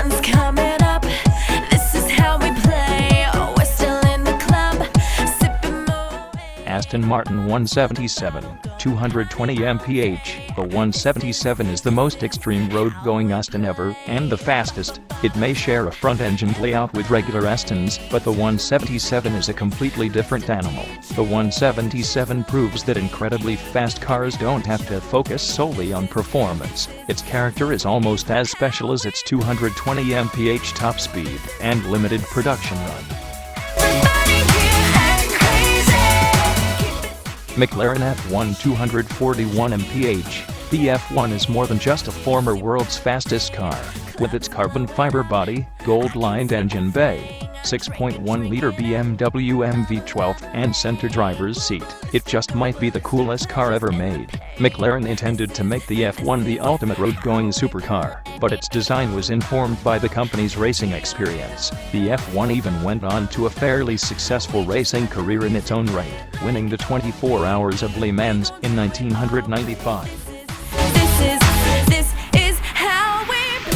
sun's coming up. This is how we play. We're still in the club, sipping Moet. Aston Martin 177, 220 mph. The 177 is the most extreme road-going Aston ever, and the fastest. It may share a front-engine layout with regular Astons, but the 177 is a completely different animal. The 177 proves that incredibly fast cars don't have to focus solely on performance. Its character is almost as special as its 220 mph top speed and limited production run. McLaren F1 241 mph. The F1 is more than just a former world's fastest car. With its carbon fiber body, gold-lined engine bay, 6.1-liter BMW MV12 and center driver's seat, it just might be the coolest car ever made. McLaren intended to make the F1 the ultimate road-going supercar, but its design was informed by the company's racing experience. The F1 even went on to a fairly successful racing career in its own right, winning the 24 Hours of Le Mans in 1995. This is how we play.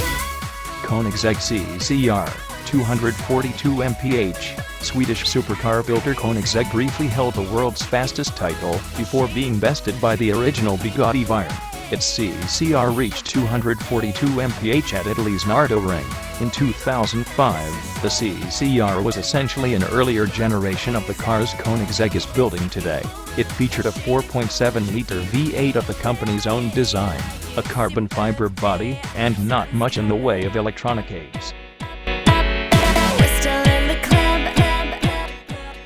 Koenigsegg CCR 242 mph. Swedish supercar builder Koenigsegg briefly held the world's fastest title before being bested by the original Bugatti Veyron. Its CCR reached 242 mph at Italy's Nürburgring. In 2005, the CCR was essentially an earlier generation of the cars Koenigsegg is building today. It featured a 4.7-liter V8 of the company's own design, a carbon fiber body, and not much in the way of electronic aids.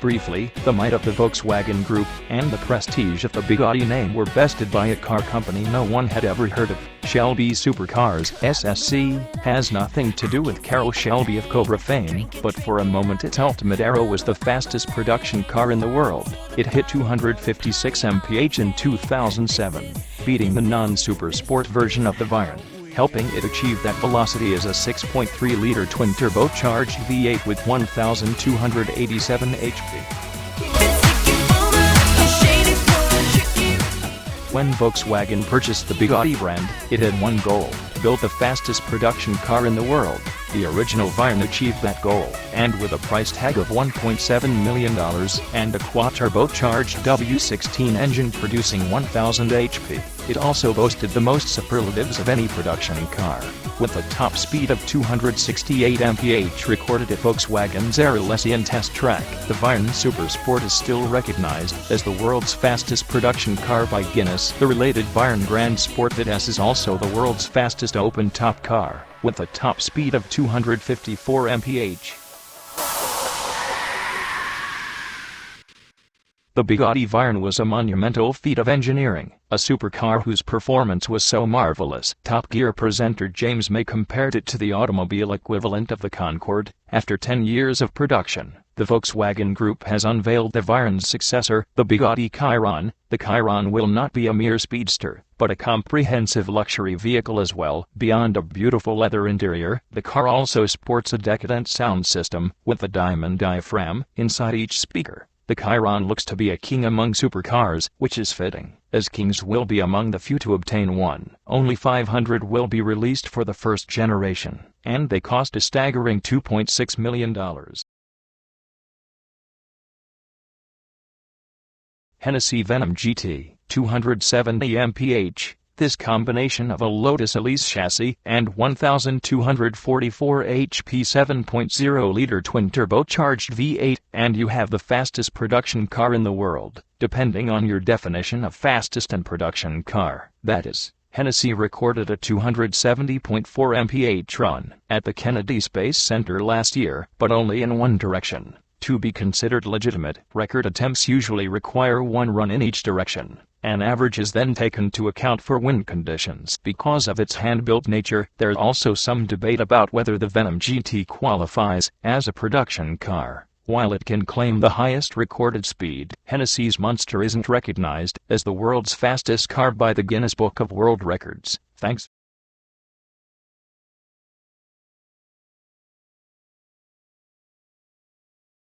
Briefly, the might of the Volkswagen Group and the prestige of the Bugatti name were bested by a car company no one had ever heard of. Shelby Supercars (SSC) has nothing to do with Carroll Shelby of Cobra fame, but for a moment its Ultimate Aero was the fastest production car in the world. It hit 256 mph in 2007, beating the non-super sport version of the Veyron. Helping it achieve that velocity is a 6.3-liter twin-turbocharged V8 with 1,287 HP. When Volkswagen purchased the Bugatti brand, it had one goal: to build the fastest production car in the world. The original Veyron achieved that goal, and with a price tag of $1.7 million and a quad-turbocharged W16 engine producing 1,000 HP, it also boasted the most superlatives of any production car. With a top speed of 268 mph recorded at Volkswagen's Arlesian test track, the Veyron Supersport is still recognized as the world's fastest production car by Guinness. The related Veyron Grand Sport Vitesse is also the world's fastest open-top car, with a top speed of 254 mph. The Bugatti Veyron was a monumental feat of engineering, a supercar whose performance was so marvelous. Top Gear presenter James May compared it to the automobile equivalent of the Concorde. After 10 years of production, the Volkswagen Group has unveiled the Veyron's successor, the Bugatti Chiron. The Chiron will not be a mere speedster, but a comprehensive luxury vehicle as well. Beyond a beautiful leather interior, the car also sports a decadent sound system, with a diamond diaphragm inside each speaker. The Chiron looks to be a king among supercars, which is fitting, as kings will be among the few to obtain one. Only 500 will be released for the first generation, and they cost a staggering $2.6 million. Hennessy Venom GT, 270 mph. This combination of a Lotus Elise chassis and 1,244 HP 7.0-liter twin-turbocharged V8, and you have the fastest production car in the world, depending on your definition of fastest and production car. That is, Hennessy recorded a 270.4 mph run at the Kennedy Space Center last year, but only in one direction. To be considered legitimate, record attempts usually require one run in each direction. An average is then taken to account for wind conditions. Because of its hand-built nature, there's also some debate about whether the Venom GT qualifies as a production car. While it can claim the highest recorded speed, Hennessy's Monster isn't recognized as the world's fastest car by the Guinness Book of World Records. Thanks.